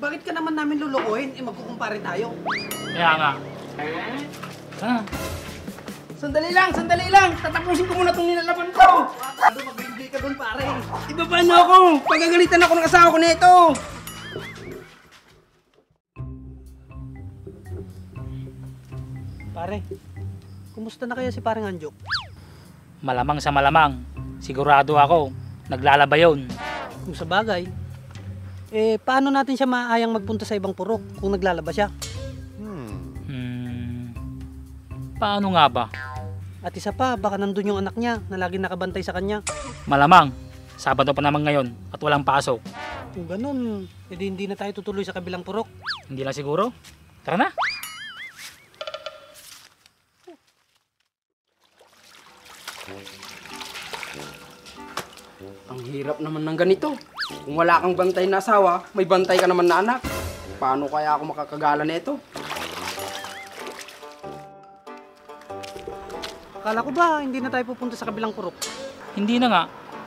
Bakit ka naman namin lulukuhin? Magkukumpare tayo. Kaya nga. Ah, Sandali lang! Tatapusin ko muna itong nilalaban ko! Ano, mag-enjoy ka dun, pare. Ibaba niyo ako! Pagagalitan ako ng asawa ko nito! Pare, kumusta na kaya si parang Anjo? malamang sa malamang. Sigurado ako, naglalaba yun. Kung sa bagay, paano natin siya maayang magpunta sa ibang purok kung naglalaba siya? Paano nga ba? At isa pa, baka nandun yung anak niya na laging nakabantay sa kanya. Malamang, Sabado pa naman ngayon at walang pasok. Kung ganun, edi hindi na tayo tutuloy sa kabilang purok. Hindi lang siguro. Tara na. Ang hirap naman ng ganito. Kung wala kang bantay na asawa, may bantay ka naman na anak. Paano kaya ako makakagala nito? Akala ko ba hindi na tayo pupunta sa kabilang purok? Hindi na nga.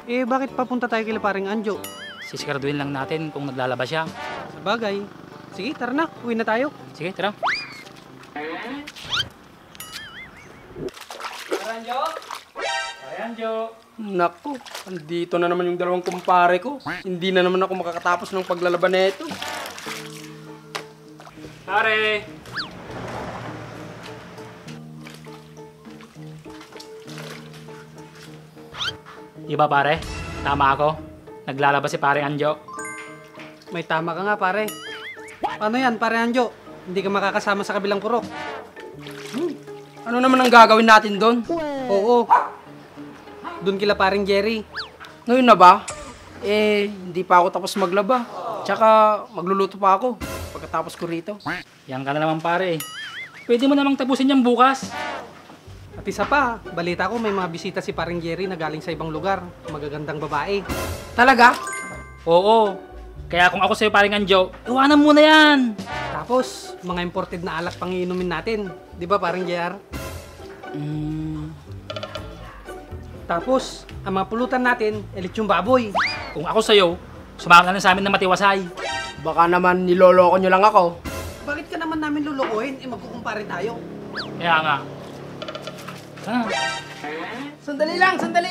Bakit papunta tayo kila paring Anjo? Sisiguraduhin lang natin kung naglalaba siya. Sa bagay. Sige, tara na. Uwi na tayo. Sige, tara. Paranjo! Paranjo! Naku, andito na naman yung dalawang kumpare ko. Hindi na naman ako makakatapos ng paglalaban na ito. Pare! Iba pare, tama ako. Naglalaba si pare Anjo. May tama ka nga, pare. Paano yan, pare Anjo? Hindi ka makakasama sa kabilang purok. Ano naman ang gagawin natin doon? Oo. Doon kila paring Jerry. Ngayon na ba? Hindi pa ako tapos maglaba. Tsaka magluluto pa ako pagkatapos ko rito. Yan ka na naman pare. Pwede mo namang tapusin yan bukas. At isa pa, balita ko may mga bisita si paring Jerry na galing sa ibang lugar. Magagandang babae. Talaga? Oo. Kaya kung ako sa'yo paring Anjo, iwanan mo na yan. Tapos, mga imported na alak pang iinumin natin. Di ba, paring JR? Tapos, ang mga pulutan natin, lechong baboy. Kung ako sa'yo, sumama ka na sa amin na matiwasay. Baka naman niloloko nyo lang ako. Bakit ka naman namin lulukuhin? Magkukumpare tayo. Kaya nga. Ah, Sandali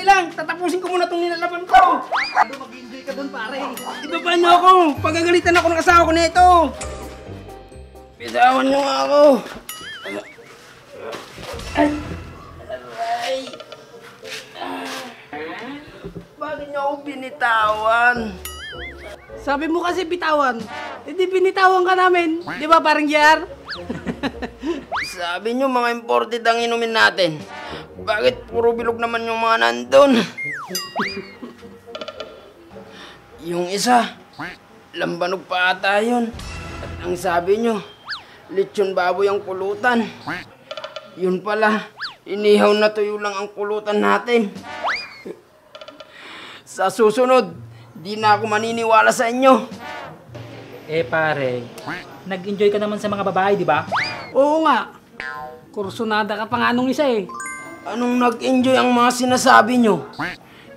lang! Tatapusin ko muna itong nilalaban ko! Ano, mag-enjoy ka dun, pare. Ibaba niyo ako! Pagagalitan ako ng asawa ko nito! Bitawan niyo nga ako! Aray! Bakit niyo ako binitawan? Sabi mo kasi bitawan. Di binitawan ka namin. Di ba, paring JR? Sabi niyo mga imported ang inumin natin. Bakit puro bilog naman yung mga nandun? Yung isa, lambanog pa ata yun. At ang sabi niyo, lechon baboy ang pulutan. Yun pala, inihaw na tuyo lang ang pulutan natin. Sa susunod, di na ako maniniwala sa inyo. pare, nag-enjoy ka naman sa mga babae, di ba? Oo nga. Kursunada ka pa nga nung isa eh. Anong nag-enjoy ang mga sinasabi nyo?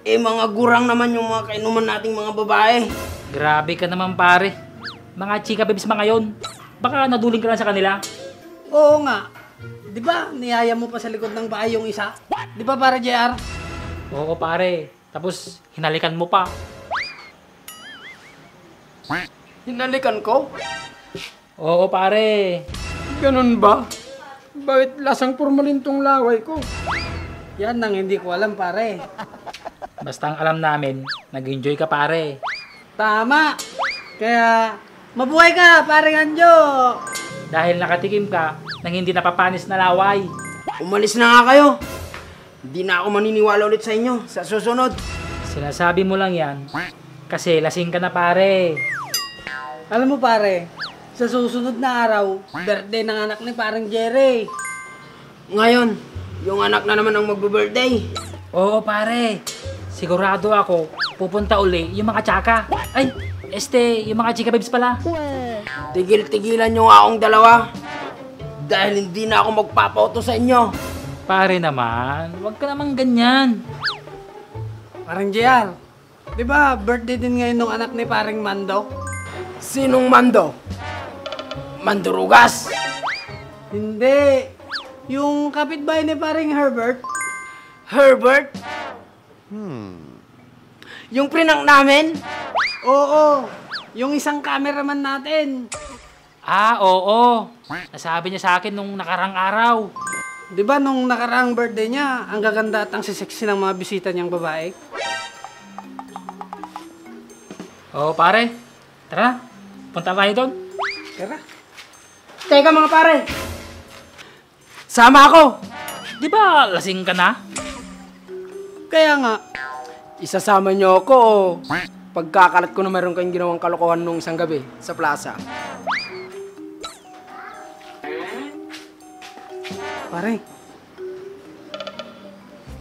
Mga gurang naman yung mga kainuman nating mga babae. Grabe ka naman pare. Mga chika babes mga yon. Baka naduling ka lang sa kanila. Oo nga. Di ba, niyaya mo pa sa likod ng bahay yung isa? Di ba, para JR? Oo pare. Tapos hinalikan mo pa. Hinalikan ko? Oo pare. Ganun ba? Bakit lasang formalin tong laway ko? Yan nang hindi ko alam, pare. Basta ang alam namin, nag-enjoy ka pare. Tama. Kaya, mabuhay ka, paring Anjo. Dahil nakatikim ka ng hindi napapanis na laway. Umalis na nga kayo. Hindi na ako maniniwala ulit sa inyo sa susunod. Sinasabi mo lang yan kasi lasing ka na pare. Alam mo, pare, sa susunod na araw, birthday ng anak ni paring Jerry. Ngayon, yung anak na naman ang magbe-birthday. Oo pare. Sigurado ako, pupunta uli yung mga tsaka. Ay, yung mga chika babes pala. Tigil-tigilan nyo nga akong dalawa. Dahil hindi na ako magpapauto sa inyo. Pare naman, wag ka naman ganyan. Paring JR, di ba birthday din ngayon ng anak ni paring Mando? Sinong Mando? Mandurugas? Hindi. Yung kapitbahay ni paring Herbert. Herbert? Yung prinang namin? Oo. Yung isang cameraman natin. Ah, oo. Nasabi niya sa akin nung nakarang araw. Di ba nung nakaraang birthday niya, ang gaganda at ang sisexy ng mga bisita niyang babae? Oo, pare. Tara na. Punta tayo doon. Tara. Teka mga pare. Sama ako. Di ba lasing ka na? Kaya nga, Isasama niyo ako o pagkakalat ko na meron kayong ginawang kalokohan nung isang gabi sa plaza. pare.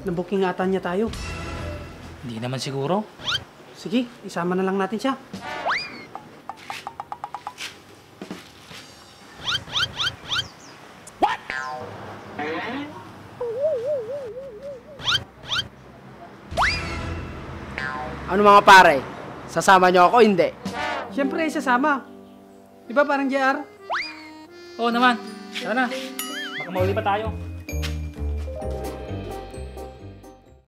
Nabuking ata niya tayo. Hindi naman siguro. Sige, isama na lang natin siya. Ano mga pare? Sasama niyo ako? Hindi. Siyempre, isasama. Di ba parang JR? Oo naman. Tara na. Baka mauli pa tayo.